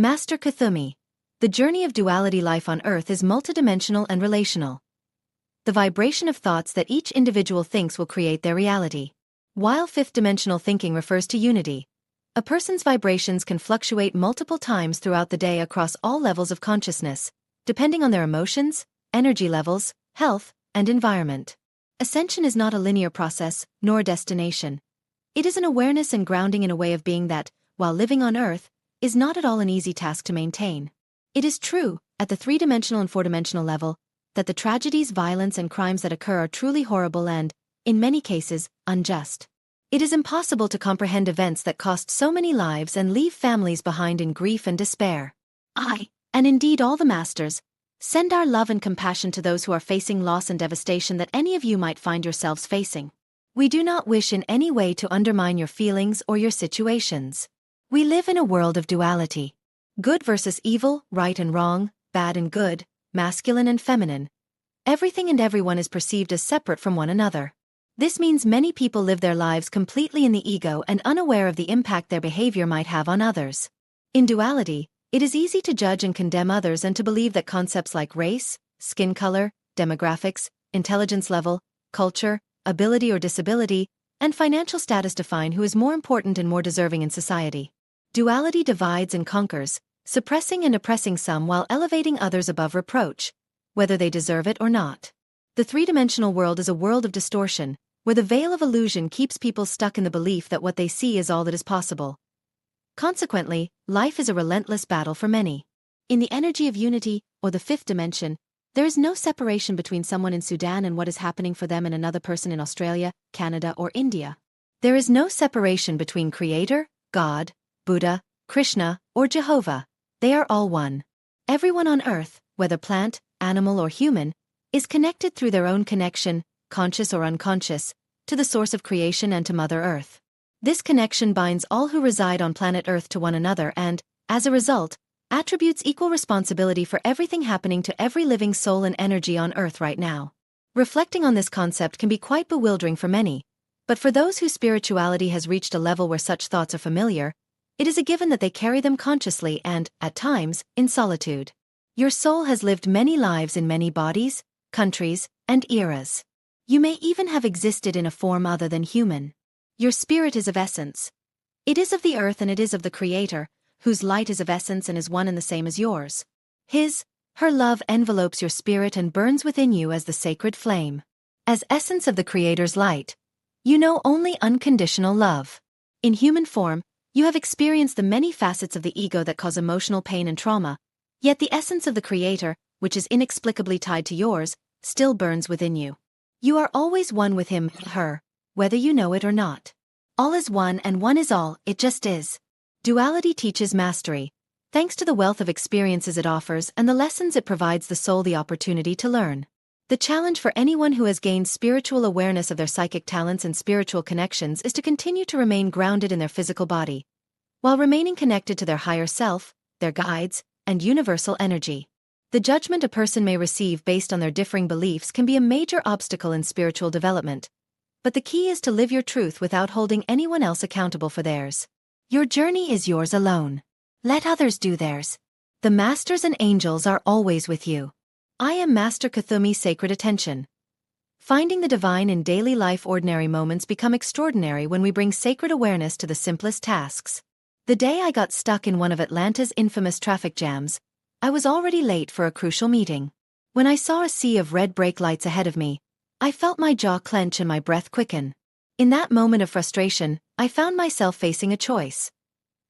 Master Kuthumi. The journey of duality life on Earth is multidimensional and relational. The vibration of thoughts that each individual thinks will create their reality. While fifth-dimensional thinking refers to unity, a person's vibrations can fluctuate multiple times throughout the day across all levels of consciousness, depending on their emotions, energy levels, health, and environment. Ascension is not a linear process, nor a destination. It is an awareness and grounding in a way of being that, while living on Earth, is not at all an easy task to maintain. It is true, at the three-dimensional and four-dimensional level, that the tragedies, violence, and crimes that occur are truly horrible and, in many cases, unjust. It is impossible to comprehend events that cost so many lives and leave families behind in grief and despair. I, and indeed all the masters, send our love and compassion to those who are facing loss and devastation that any of you might find yourselves facing. We do not wish in any way to undermine your feelings or your situations. We live in a world of duality. Good versus evil, right and wrong, bad and good, masculine and feminine. Everything and everyone is perceived as separate from one another. This means many people live their lives completely in the ego and unaware of the impact their behavior might have on others. In duality, it is easy to judge and condemn others and to believe that concepts like race, skin color, demographics, intelligence level, culture, ability or disability, and financial status define who is more important and more deserving in society. Duality divides and conquers, suppressing and oppressing some while elevating others above reproach, whether they deserve it or not. The three-dimensional world is a world of distortion, where the veil of illusion keeps people stuck in the belief that what they see is all that is possible. Consequently, life is a relentless battle for many. In the energy of unity, or the fifth dimension, there is no separation between someone in Sudan and what is happening for them and another person in Australia, Canada, or India. There is no separation between Creator, God, Buddha, Krishna, or Jehovah. They are all one. Everyone on Earth, whether plant, animal, or human, is connected through their own connection, conscious or unconscious, to the source of creation and to Mother Earth. This connection binds all who reside on planet Earth to one another and, as a result, attributes equal responsibility for everything happening to every living soul and energy on Earth right now. Reflecting on this concept can be quite bewildering for many, but for those whose spirituality has reached a level where such thoughts are familiar, it is a given that they carry them consciously and, at times, in solitude. Your soul has lived many lives in many bodies, countries, and eras. You may even have existed in a form other than human. Your spirit is of essence. It is of the earth and it is of the Creator, whose light is of essence and is one and the same as yours. Her love envelopes your spirit and burns within you as the sacred flame. As essence of the Creator's light, you know only unconditional love. In human form, you have experienced the many facets of the ego that cause emotional pain and trauma, yet the essence of the Creator, which is inexplicably tied to yours, still burns within you. You are always one with him, her, whether you know it or not. All is one and one is all, it just is. Duality teaches mastery, thanks to the wealth of experiences it offers and the lessons it provides the soul the opportunity to learn. The challenge for anyone who has gained spiritual awareness of their psychic talents and spiritual connections is to continue to remain grounded in their physical body, while remaining connected to their higher self, their guides, and universal energy. The judgment a person may receive based on their differing beliefs can be a major obstacle in spiritual development, but the key is to live your truth without holding anyone else accountable for theirs. Your journey is yours alone. Let others do theirs. The masters and angels are always with you. I am Master Kuthumi's sacred attention. Finding the divine in daily life. Ordinary moments become extraordinary when we bring sacred awareness to the simplest tasks. The day I got stuck in one of Atlanta's infamous traffic jams, I was already late for a crucial meeting. When I saw a sea of red brake lights ahead of me, I felt my jaw clench and my breath quicken. In that moment of frustration, I found myself facing a choice.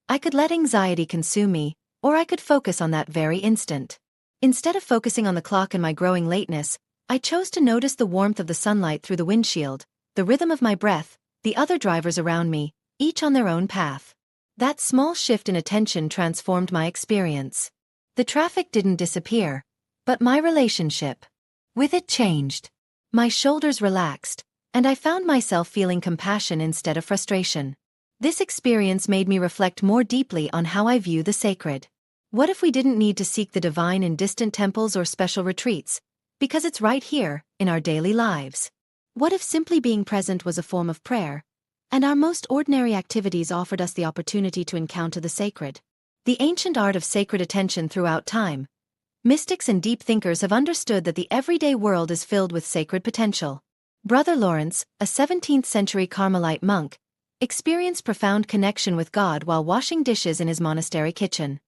I could let anxiety consume me, or I could focus on that very instant. Instead of focusing on the clock and my growing lateness, I chose to notice the warmth of the sunlight through the windshield, the rhythm of my breath, the other drivers around me, each on their own path. That small shift in attention transformed my experience. The traffic didn't disappear, but my relationship with it changed. My shoulders relaxed, and I found myself feeling compassion instead of frustration. This experience made me reflect more deeply on how I view the sacred. What if we didn't need to seek the divine in distant temples or special retreats, because it's right here, in our daily lives? What if simply being present was a form of prayer, and our most ordinary activities offered us the opportunity to encounter the sacred? The ancient art of sacred attention throughout time. Mystics and deep thinkers have understood that the everyday world is filled with sacred potential. Brother Lawrence, a 17th-century Carmelite monk, experienced profound connection with God while washing dishes in his monastery kitchen.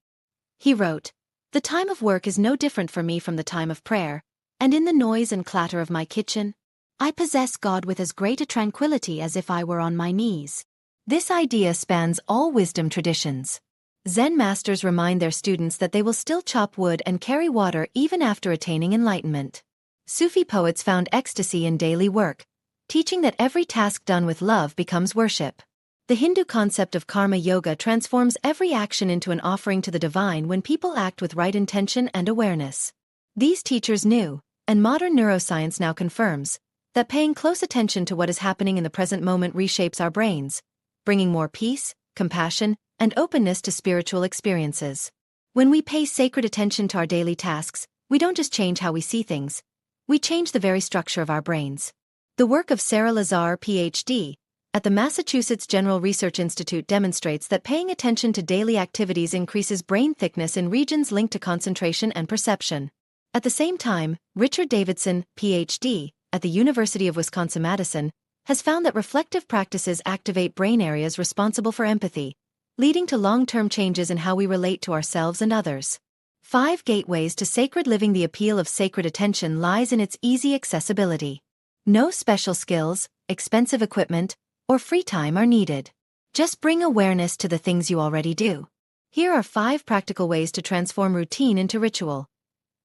He wrote, "The time of work is no different for me from the time of prayer, and in the noise and clatter of my kitchen, I possess God with as great a tranquility as if I were on my knees." This idea spans all wisdom traditions. Zen masters remind their students that they will still chop wood and carry water even after attaining enlightenment. Sufi poets found ecstasy in daily work, teaching that every task done with love becomes worship. The Hindu concept of karma yoga transforms every action into an offering to the divine when people act with right intention and awareness. These teachers knew, and modern neuroscience now confirms, that paying close attention to what is happening in the present moment reshapes our brains, bringing more peace, compassion, and openness to spiritual experiences. When we pay sacred attention to our daily tasks, we don't just change how we see things, we change the very structure of our brains. The work of Sarah Lazar, Ph.D., at the Massachusetts General Research Institute demonstrates that paying attention to daily activities increases brain thickness in regions linked to concentration and perception. At the same time, Richard Davidson, Ph.D., at the University of Wisconsin-Madison, has found that reflective practices activate brain areas responsible for empathy, leading to long-term changes in how we relate to ourselves and others. 5 gateways to sacred living. The appeal of sacred attention lies in its easy accessibility. No special skills, expensive equipment, or free time are needed. Just bring awareness to the things you already do. Here are 5 practical ways to transform routine into ritual.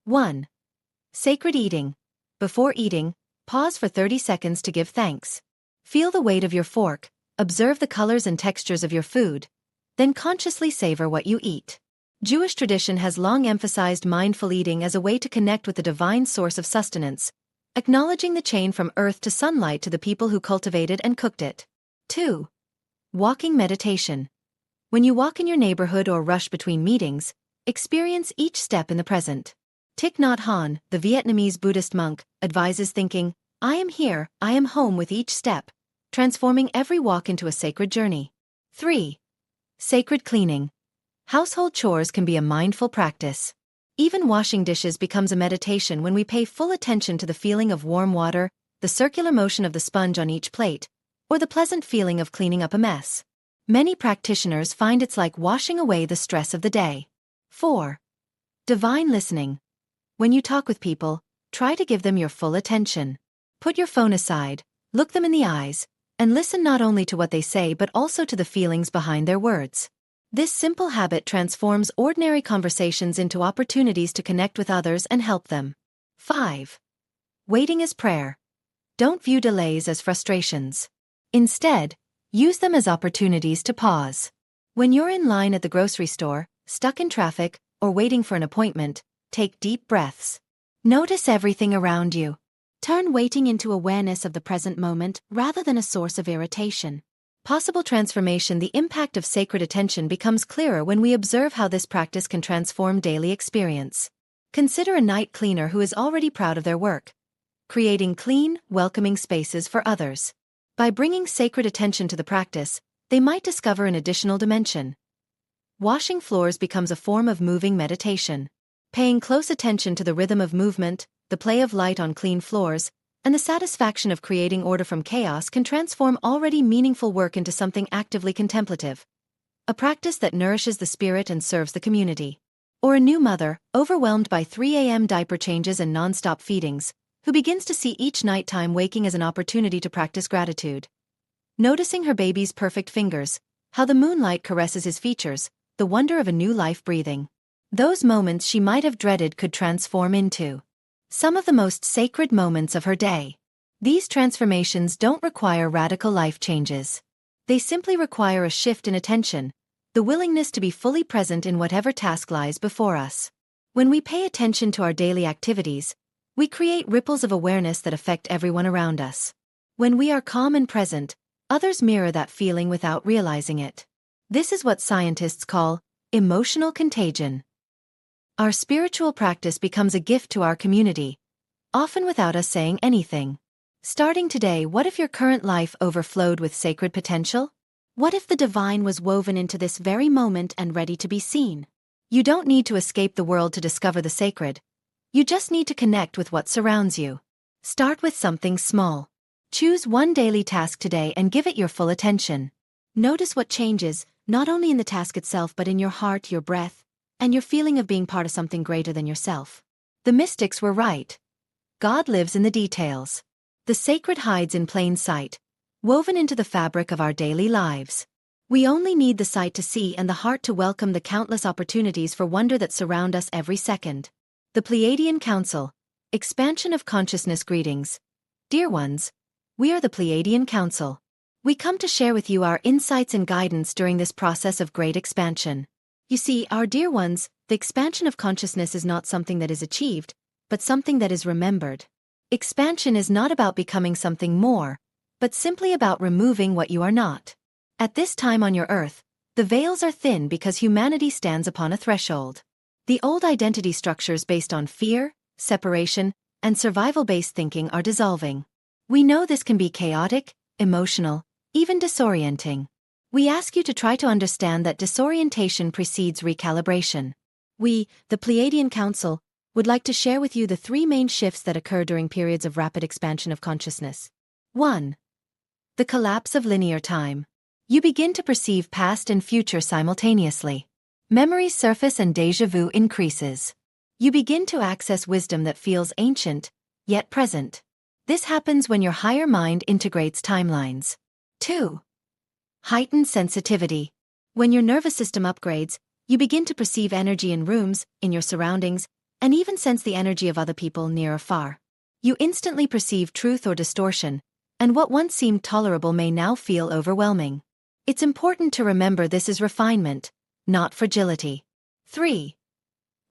1. Sacred eating. Before eating, pause for 30 seconds to give thanks. Feel the weight of your fork, observe the colors and textures of your food, then consciously savor what you eat. Jewish tradition has long emphasized mindful eating as a way to connect with the divine source of sustenance, acknowledging the chain from earth to sunlight to the people who cultivated and cooked it. 2. Walking meditation. When you walk in your neighborhood or rush between meetings, experience each step in the present. Thich Nhat Hanh, the Vietnamese Buddhist monk, advises thinking, "I am here, I am home" with each step, transforming every walk into a sacred journey. 3. Sacred cleaning. Household chores can be a mindful practice. Even washing dishes becomes a meditation when we pay full attention to the feeling of warm water, the circular motion of the sponge on each plate, or the pleasant feeling of cleaning up a mess. Many practitioners find it's like washing away the stress of the day. 4. Divine listening. When you talk with people, try to give them your full attention. Put your phone aside, look them in the eyes, and listen not only to what they say but also to the feelings behind their words. This simple habit transforms ordinary conversations into opportunities to connect with others and help them. 5. Waiting as prayer. Don't view delays as frustrations. Instead, use them as opportunities to pause. When you're in line at the grocery store, stuck in traffic, or waiting for an appointment, take deep breaths. Notice everything around you. Turn waiting into awareness of the present moment rather than a source of irritation. Possible transformation. The impact of sacred attention becomes clearer when we observe how this practice can transform daily experience. Consider a night cleaner who is already proud of their work, creating clean, welcoming spaces for others. By bringing sacred attention to the practice, they might discover an additional dimension. Washing floors becomes a form of moving meditation. Paying close attention to the rhythm of movement, the play of light on clean floors, and the satisfaction of creating order from chaos can transform already meaningful work into something actively contemplative. A practice that nourishes the spirit and serves the community. Or a new mother, overwhelmed by 3 a.m. diaper changes and non-stop feedings, who begins to see each nighttime waking as an opportunity to practice gratitude. Noticing her baby's perfect fingers, how the moonlight caresses his features, the wonder of a new life breathing. Those moments she might have dreaded could transform into some of the most sacred moments of her day. These transformations don't require radical life changes. They simply require a shift in attention, the willingness to be fully present in whatever task lies before us. When we pay attention to our daily activities, we create ripples of awareness that affect everyone around us. When we are calm and present, others mirror that feeling without realizing it. This is what scientists call emotional contagion. Our spiritual practice becomes a gift to our community, often without us saying anything. Starting today, what if your current life overflowed with sacred potential? What if the divine was woven into this very moment and ready to be seen? You don't need to escape the world to discover the sacred. You just need to connect with what surrounds you. Start with something small. Choose one daily task today and give it your full attention. Notice what changes, not only in the task itself but in your heart, your breath, and your feeling of being part of something greater than yourself. The mystics were right. God lives in the details. The sacred hides in plain sight, woven into the fabric of our daily lives. We only need the sight to see and the heart to welcome the countless opportunities for wonder that surround us every second. The Pleiadian Council. Expansion of consciousness greetings. Dear ones, we are the Pleiadian Council. We come to share with you our insights and guidance during this process of great expansion. You see, our dear ones, the expansion of consciousness is not something that is achieved, but something that is remembered. Expansion is not about becoming something more, but simply about removing what you are not. At this time on your earth, the veils are thin because humanity stands upon a threshold. The old identity structures based on fear, separation, and survival-based thinking are dissolving. We know this can be chaotic, emotional, even disorienting. We ask you to try to understand that disorientation precedes recalibration. We, the Pleiadian Council, would like to share with you the three main shifts that occur during periods of rapid expansion of consciousness. 1. The collapse of linear time. You begin to perceive past and future simultaneously. Memories surface and déjà vu increases. You begin to access wisdom that feels ancient, yet present. This happens when your higher mind integrates timelines. 2. Heightened sensitivity. When your nervous system upgrades, you begin to perceive energy in rooms, in your surroundings, and even sense the energy of other people near or far. You instantly perceive truth or distortion, and what once seemed tolerable may now feel overwhelming. It's important to remember this is refinement, not fragility. 3.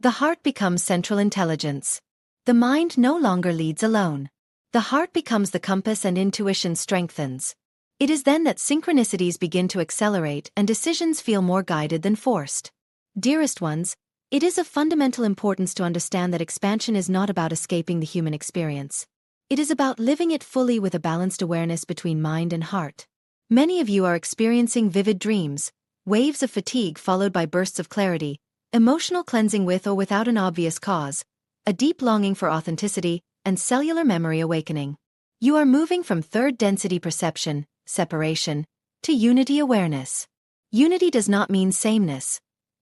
The heart becomes central intelligence. The mind no longer leads alone. The heart becomes the compass and intuition strengthens. It is then that synchronicities begin to accelerate and decisions feel more guided than forced. Dearest ones, it is of fundamental importance to understand that expansion is not about escaping the human experience. It is about living it fully with a balanced awareness between mind and heart. Many of you are experiencing vivid dreams, waves of fatigue followed by bursts of clarity, emotional cleansing with or without an obvious cause, a deep longing for authenticity, and cellular memory awakening. You are moving from third-density perception, separation, to unity awareness. Unity does not mean sameness.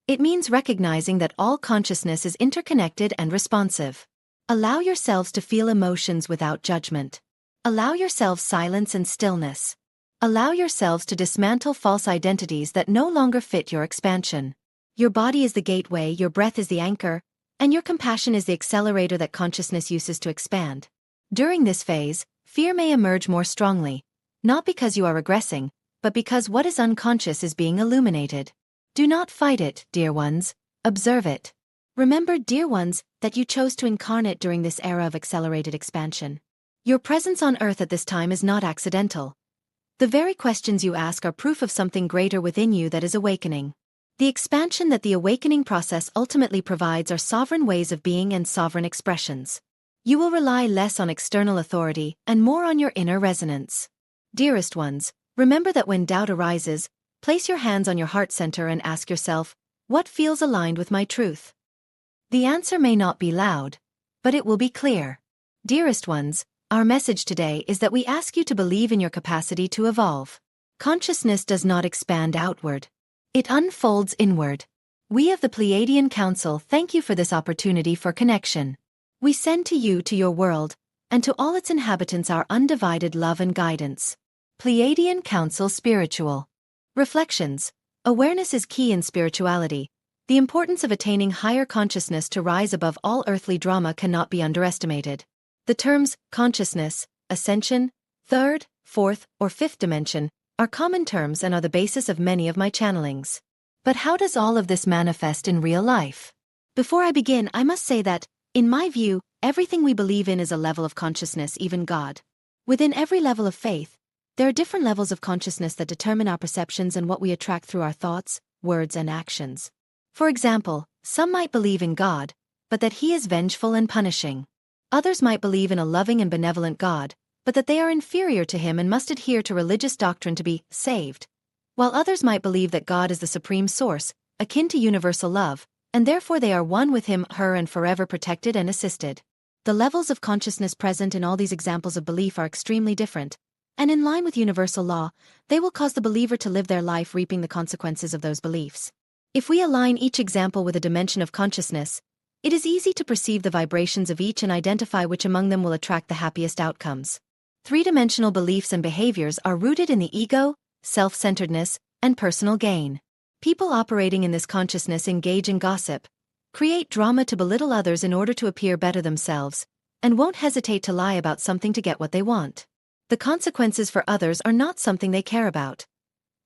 It means recognizing that all consciousness is interconnected and responsive. Allow yourselves to feel emotions without judgment. Allow yourselves silence and stillness. Allow yourselves to dismantle false identities that no longer fit your expansion. Your body is the gateway, your breath is the anchor, and your compassion is the accelerator that consciousness uses to expand. During this phase, fear may emerge more strongly, not because you are regressing, but because what is unconscious is being illuminated. Do not fight it, dear ones. Observe it. Remember, dear ones, that you chose to incarnate during this era of accelerated expansion. Your presence on Earth at this time is not accidental. The very questions you ask are proof of something greater within you that is awakening. The expansion that the awakening process ultimately provides are sovereign ways of being and sovereign expressions. You will rely less on external authority and more on your inner resonance. Dearest ones, remember that when doubt arises, place your hands on your heart center and ask yourself, what feels aligned with my truth? The answer may not be loud, but it will be clear. Dearest ones, our message today is that we ask you to believe in your capacity to evolve. Consciousness does not expand outward. It unfolds inward. We of the Pleiadian Council thank you for this opportunity for connection. We send to you, to your world, and to all its inhabitants our undivided love and guidance. Pleiadian Council Spiritual Reflections. Awareness is key in spirituality. The importance of attaining higher consciousness to rise above all earthly drama cannot be underestimated. The terms consciousness, ascension, third, fourth, or fifth dimension are common terms and are the basis of many of my channelings. But how does all of this manifest in real life? Before I begin, I must say that, in my view, everything we believe in is a level of consciousness, even God. Within every level of faith, there are different levels of consciousness that determine our perceptions and what we attract through our thoughts, words, and actions. For example, some might believe in God, but that He is vengeful and punishing. Others might believe in a loving and benevolent God, but that they are inferior to Him and must adhere to religious doctrine to be saved. while others might believe that God is the supreme source, akin to universal love, and therefore they are one with him, her, and forever protected and assisted. The levels of consciousness present in all these examples of belief are extremely different, and in line with universal law, they will cause the believer to live their life reaping the consequences of those beliefs. If we align each example with a dimension of consciousness, it is easy to perceive the vibrations of each and identify which among them will attract the happiest outcomes. Three-dimensional beliefs and behaviors are rooted in the ego, self-centeredness, and personal gain. People operating in this consciousness engage in gossip, create drama to belittle others in order to appear better themselves, and won't hesitate to lie about something to get what they want. The consequences for others are not something they care about.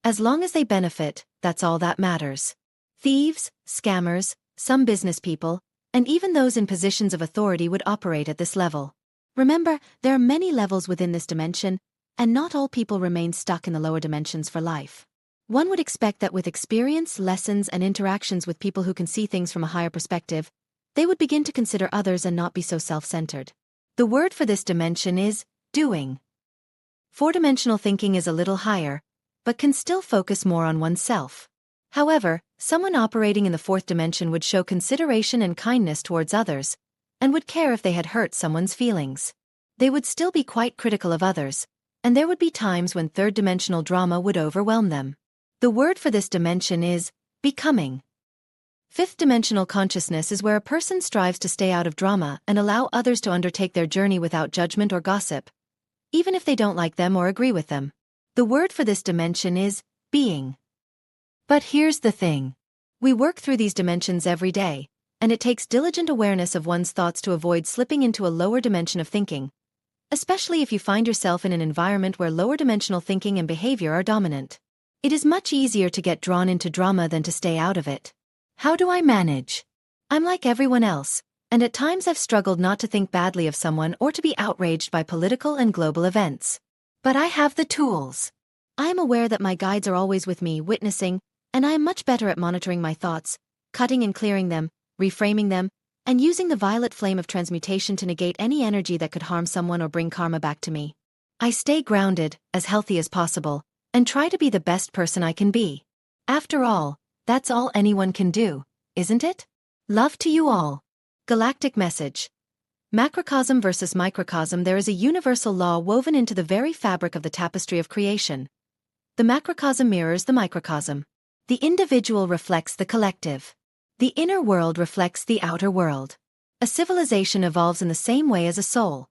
As long as they benefit, that's all that matters. Thieves, scammers, some business people, and even those in positions of authority would operate at this level. Remember, there are many levels within this dimension, and not all people remain stuck in the lower dimensions for life. One would expect that with experience, lessons, and interactions with people who can see things from a higher perspective, they would begin to consider others and not be so self-centered. The word for this dimension is doing. Four-dimensional thinking is a little higher, but can still focus more on oneself. However, someone operating in the fourth dimension would show consideration and kindness towards others, and would care if they had hurt someone's feelings. They would still be quite critical of others, and there would be times when third-dimensional drama would overwhelm them. The word for this dimension is becoming. Fifth-dimensional consciousness is where a person strives to stay out of drama and allow others to undertake their journey without judgment or gossip, even if they don't like them or agree with them. The word for this dimension is being. But here's the thing. We work through these dimensions every day, and it takes diligent awareness of one's thoughts to avoid slipping into a lower dimension of thinking, especially if you find yourself in an environment where lower dimensional thinking and behavior are dominant. It is much easier to get drawn into drama than to stay out of it. How do I manage? I'm like everyone else, and at times I've struggled not to think badly of someone or to be outraged by political and global events. But I have the tools. I am aware that my guides are always with me, witnessing, and I am much better at monitoring my thoughts, cutting and clearing them, reframing them, and using the violet flame of transmutation to negate any energy that could harm someone or bring karma back to me. I stay grounded, as healthy as possible, and try to be the best person I can be. After all, that's all anyone can do, isn't it? Love to you all. Galactic message. Macrocosm versus microcosm. There is a universal law woven into the very fabric of the tapestry of creation. The macrocosm mirrors the microcosm. The individual reflects the collective. The inner world reflects the outer world. A civilization evolves in the same way as a soul,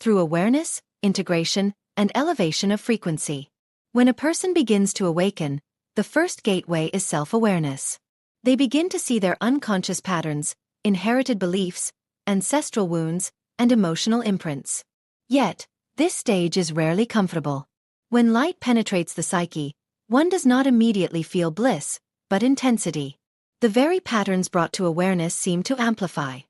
through awareness, integration, and elevation of frequency. When a person begins to awaken, the first gateway is self-awareness. They begin to see their unconscious patterns, inherited beliefs, ancestral wounds, and emotional imprints. Yet, this stage is rarely comfortable. When light penetrates the psyche, one does not immediately feel bliss, but intensity. The very patterns brought to awareness seem to amplify.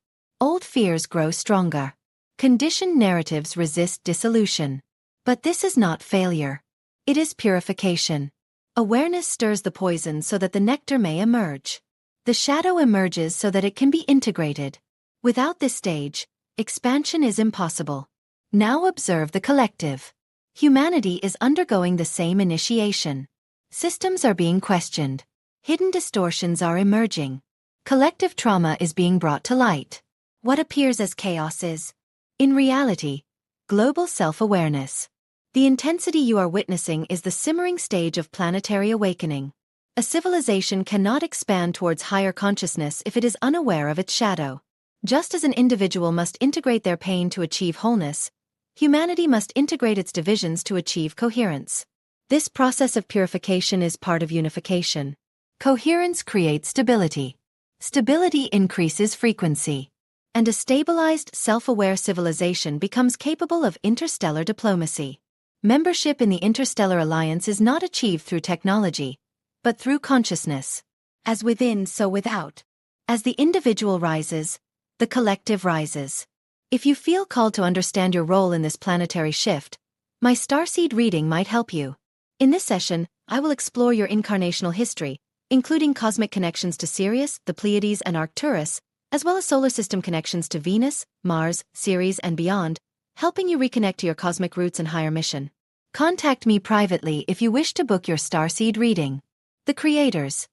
Old fears grow stronger. Conditioned narratives resist dissolution. But this is not failure. It is purification. Awareness stirs the poison so that the nectar may emerge. The shadow emerges so that it can be integrated. Without this stage, expansion is impossible. Now observe the collective. Humanity is undergoing the same initiation. Systems are being questioned. Hidden distortions are emerging. Collective trauma is being brought to light. What appears as chaos is, in reality, global self-awareness. The intensity you are witnessing is the simmering stage of planetary awakening. A civilization cannot expand towards higher consciousness if it is unaware of its shadow. Just as an individual must integrate their pain to achieve wholeness, humanity must integrate its divisions to achieve coherence. This process of purification is part of unification. Coherence creates stability. Stability increases frequency. And a stabilized, self-aware civilization becomes capable of interstellar diplomacy. Membership in the Interstellar Alliance is not achieved through technology, but through consciousness. As within, so without. As the individual rises, the collective rises. If you feel called to understand your role in this planetary shift, my starseed reading might help you. In this session, I will explore your incarnational history, including cosmic connections to Sirius, the Pleiades, and Arcturus, as well as solar system connections to Venus, Mars, Ceres, and beyond, helping you reconnect to your cosmic roots and higher mission. Contact me privately if you wish to book your starseed reading. The creators.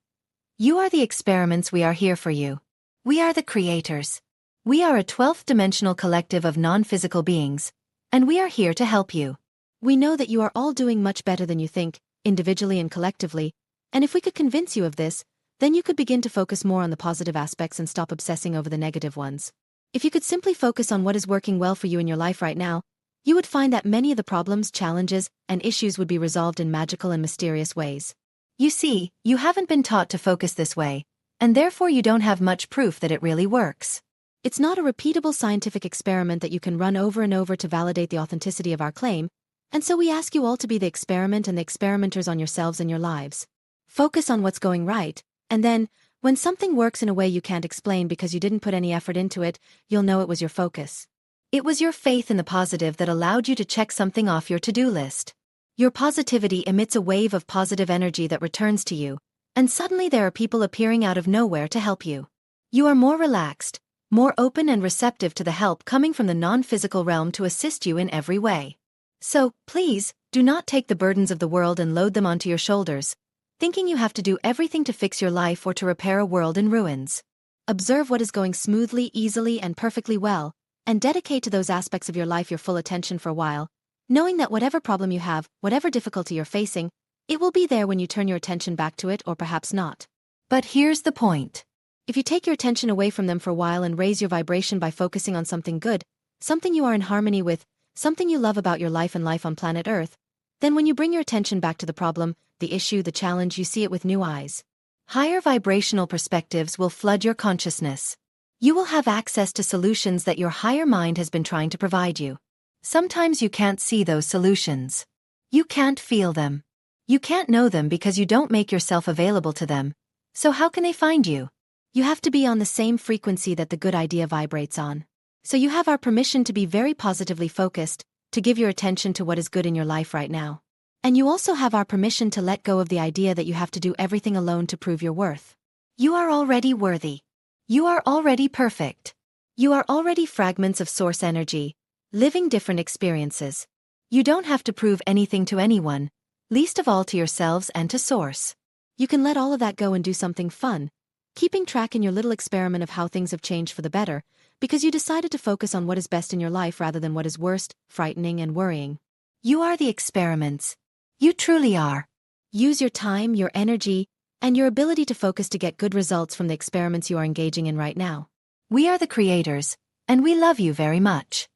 You are the experiments. We are here for you. We are the creators. We are a 12th dimensional collective of non-physical beings, and we are here to help you. We know that you are all doing much better than you think, individually and collectively, and if we could convince you of this, then you could begin to focus more on the positive aspects and stop obsessing over the negative ones. If you could simply focus on what is working well for you in your life right now, you would find that many of the problems, challenges, and issues would be resolved in magical and mysterious ways. You see, you haven't been taught to focus this way, and therefore you don't have much proof that it really works. It's not a repeatable scientific experiment that you can run over and over to validate the authenticity of our claim, and so we ask you all to be the experiment and the experimenters on yourselves and your lives. Focus on what's going right, and then, when something works in a way you can't explain because you didn't put any effort into it, you'll know it was your focus. It was your faith in the positive that allowed you to check something off your to-do list. Your positivity emits a wave of positive energy that returns to you, and suddenly there are people appearing out of nowhere to help you. You are more relaxed, more open and receptive to the help coming from the non-physical realm to assist you in every way. So, please, do not take the burdens of the world and load them onto your shoulders, thinking you have to do everything to fix your life or to repair a world in ruins. Observe what is going smoothly, easily, and perfectly well, and dedicate to those aspects of your life your full attention for a while, knowing that whatever problem you have, whatever difficulty you're facing, it will be there when you turn your attention back to it or perhaps not. But here's the point. If you take your attention away from them for a while and raise your vibration by focusing on something good, something you are in harmony with, something you love about your life and life on planet Earth, then when you bring your attention back to the problem, the issue, the challenge, you see it with new eyes. Higher vibrational perspectives will flood your consciousness. You will have access to solutions that your higher mind has been trying to provide you. Sometimes you can't see those solutions. You can't feel them. You can't know them because you don't make yourself available to them. So how can they find you? You have to be on the same frequency that the good idea vibrates on. So you have our permission to be very positively focused, to give your attention to what is good in your life right now. And you also have our permission to let go of the idea that you have to do everything alone to prove your worth. You are already worthy. You are already perfect. You are already fragments of source energy, living different experiences. You don't have to prove anything to anyone, least of all to yourselves and to source. You can let all of that go and do something fun, keeping track in your little experiment of how things have changed for the better, because you decided to focus on what is best in your life rather than what is worst, frightening, and worrying. You are the experiments. You truly are. Use your time, your energy, and your ability to focus to get good results from the experiments you are engaging in right now. We are the creators, and we love you very much.